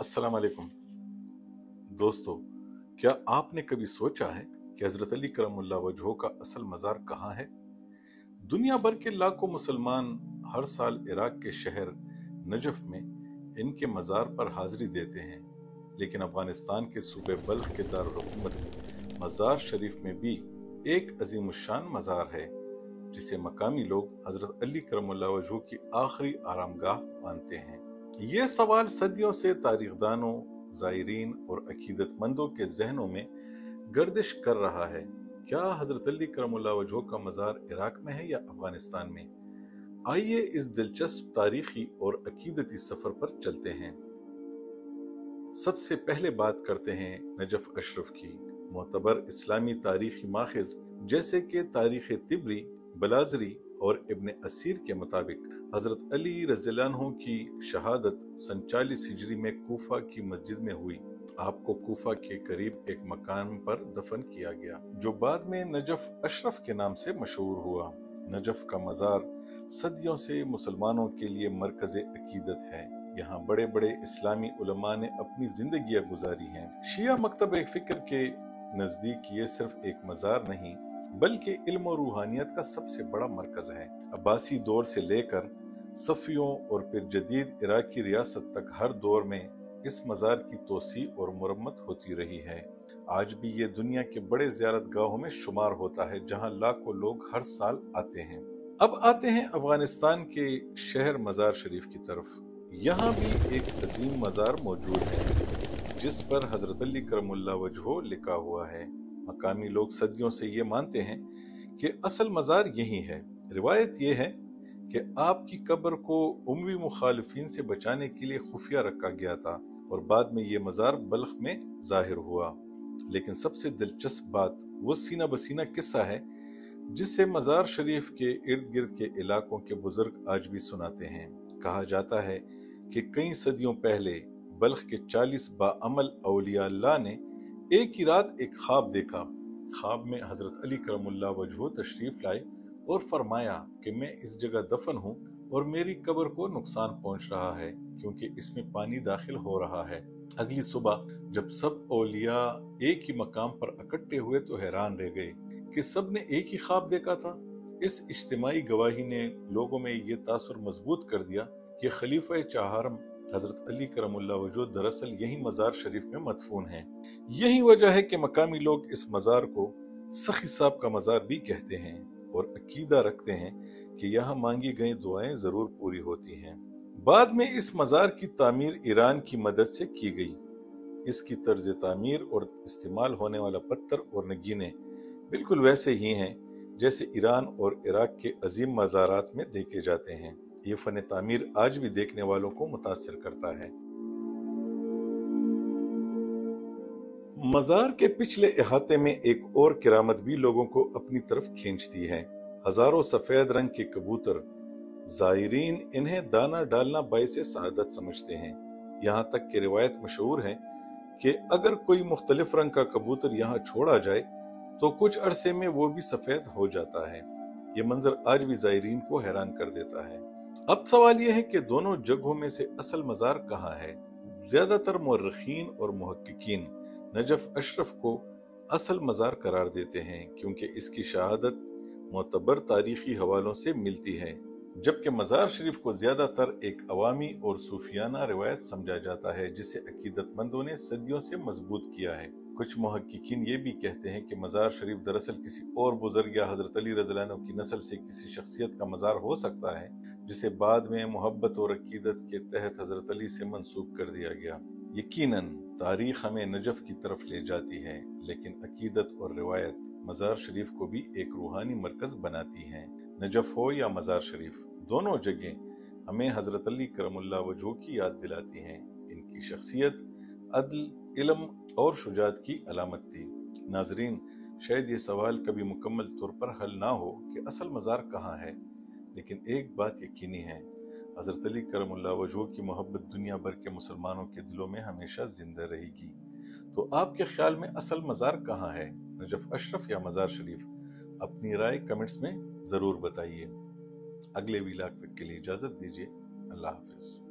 अस्सलाम वालेकुम दोस्तों, क्या आपने कभी सोचा है कि हजरत अली करमुल्लाह वजहो का असल मज़ार कहाँ है? दुनिया भर के लाखों मुसलमान हर साल इराक के शहर नजफ में इनके मज़ार पर हाजिरी देते हैं, लेकिन अफगानिस्तान के सूबे बल्ख के दारुल हुकूमत मज़ार शरीफ में भी एक अजीमुशान मज़ार है, जिसे मकामी लोग हजरत अली करमुल्लाह वजहो की आखिरी आरामगाह मानते हैं। ये सवाल सदियों से तारीखदानों, ज़ायरीन और अकीदतमंदों के जहनों में गर्दिश कर रहा है। क्या हजरत अली करमुल्लाह वजहो का मज़ार इराक में है या अफगानिस्तान में? आइए इस दिलचस्प तारीखी और अकीदती सफर पर चलते हैं। सबसे पहले बात करते हैं नजफ अशरफ की। मोतबर इस्लामी तारीखी माखिज जैसे कि तारीख तिबरी, बलाजरी और इब्न असीर के मुताबिक हजरत अली रज़ियल्लाहु अन्हु की शहादत सन 40 हिजरी में कूफा की मस्जिद में हुई। आपको कूफा के करीब एक मकान पर दफन किया गया, जो बाद में नजफ अशरफ के नाम से मशहूर हुआ। नजफ का मज़ार सदियों से मुसलमानों के लिए मरकज़ अकीदत है। यहाँ बड़े बड़े इस्लामी उलमा ने अपनी जिंदगियां गुजारी हैं। शिया मकतब फिक्र के नजदीक ये सिर्फ एक मज़ार नहीं, बल्कि इल्म और रूहानियत का सबसे बड़ा मरकज है। अब्बासी दौर से लेकर सफियों और फिर जदीद इराकी रियासत तक हर दौर में इस मज़ार की तोसी और मुरम्मत होती रही है। आज भी ये दुनिया के बड़े ज़ियारत गाहों में शुमार होता है, जहाँ लाखों लोग हर साल आते हैं। अब आते हैं अफगानिस्तान के शहर मज़ार शरीफ की तरफ। यहाँ भी एक अजीम मज़ार मौजूद है, जिस पर हजरत अली करमुल्लाह वजहो लिखा हुआ है। मकामी लोग सदियों से ये मानते हैं कि असल मज़ार यही है। रिवायत ये है कि आपकी कब्र को उमवी मुखालिफिन से बचाने के लिए खुफिया रखा गया था और बाद में ये मज़ार बल्ख में जाहिर हुआ। लेकिन सबसे दिलचस्प बात वो सीना बसीना किस्सा है, जिसे मज़ार शरीफ के इर्द गिर्द के इलाकों के बुजुर्ग आज भी सुनाते हैं। कहा जाता है कि कई सदियों पहले बल्ख के 40 बाअमल औलिया अल्लाह ने एक ही रात एक ख्वाब देखा। ख्वाब में हजरत अली करमुल्लाह वजहो तशरीफ लाए और फरमाया कि मैं इस जगह दफन हूँ और मेरी कब्र को नुकसान पहुंच रहा है, क्योंकि इसमें पानी दाखिल हो रहा है। अगली सुबह जब सब औलिया एक ही मकाम पर इकट्ठे हुए तो हैरान रह गए कि सब ने एक ही ख्वाब देखा था। इस इज्तिमाई गवाही ने लोगों में ये तासुर मजबूत कर दिया कि खलीफा चाहरम हजरत अली करमुल्लाह वजहो दरअसल यही मज़ार शरीफ में मदफून हैं। यही वजह है कि मकामी लोग इस मज़ार को सखी साहब का मज़ार भी कहते हैं और अकीदा रखते हैं कि यहाँ मांगी गई दुआएं जरूर पूरी होती हैं। बाद में इस मज़ार की तामीर ईरान की मदद से की गई। इसकी तर्ज तामीर और इस्तेमाल होने वाला पत्थर और नगीने बिल्कुल वैसे ही हैं जैसे ईरान और इराक के अजीम मज़ारात में देखे जाते हैं। ये फन तामीर आज भी देखने वालों को मुतासिर करता है। मज़ार के पिछले इहाते में एक और किरामत भी लोगों को अपनी तरफ खींचती है। हजारों सफेद रंग के कबूतर, ज़ायरीन इन्हें दाना डालना बाइसे सआदत समझते हैं। यहाँ तक कि रिवायत मशहूर है कि अगर कोई मुख्तलिफ रंग का कबूतर यहाँ छोड़ा जाए तो कुछ अरसे में वो भी सफेद हो जाता है। ये मंजर आज भी ज़ायरीन को हैरान कर देता है। अब सवाल यह है कि दोनों जगहों में से असल मज़ार कहाँ है? ज्यादातर मुर्रिखीन और मुहक्किकीन नजफ अशरफ को असल मज़ार करार देते हैं, क्योंकि इसकी शहादत मोतबर तारीखी हवालों से मिलती है, जबकि मज़ार शरीफ को ज्यादातर एक अवामी और सूफियाना रिवायत समझा जाता है, जिसे अकीदतमंदों ने सदियों से मजबूत किया है। कुछ मुहक्किकीन ये भी कहते हैं कि मज़ार शरीफ दरअसल किसी और बुजुर्ग या हजरत अली रज़ियल्लाहु अन्हु की नस्ल से किसी शख्सियत का मज़ार हो सकता है, जिसे बाद में मोहब्बत और अकीदत के तहत हजरत अली से मंसूब कर दिया गया। यकीनन तारीख हमें नजफ की तरफ ले जाती है, लेकिन अकीदत और रिवायत मज़ार शरीफ को भी एक रूहानी मरकज बनाती हैं। नजफ हो या मज़ार शरीफ, दोनों जगह हमें हजरत अली करमुल्लाह वजहो की याद दिलाती हैं। इनकी शख्सियत अदल, इल्म और शुजात की अलामत थी। नाजरीन, शायद ये सवाल कभी मुकम्मल तौर पर हल ना हो कि असल मज़ार कहाँ है, लेकिन एक बात यकीनी है, हजरत अली करमुल्लाह वजहो की मोहब्बत दुनिया भर के मुसलमानों के दिलों में हमेशा जिंदा रहेगी। तो आपके ख्याल में असल मज़ार कहाँ है, नजफ अशरफ या मज़ार शरीफ? अपनी राय कमेंट्स में जरूर बताइए। अगले व्लॉग तक के लिए इजाजत दीजिए। अल्लाह हाफिज।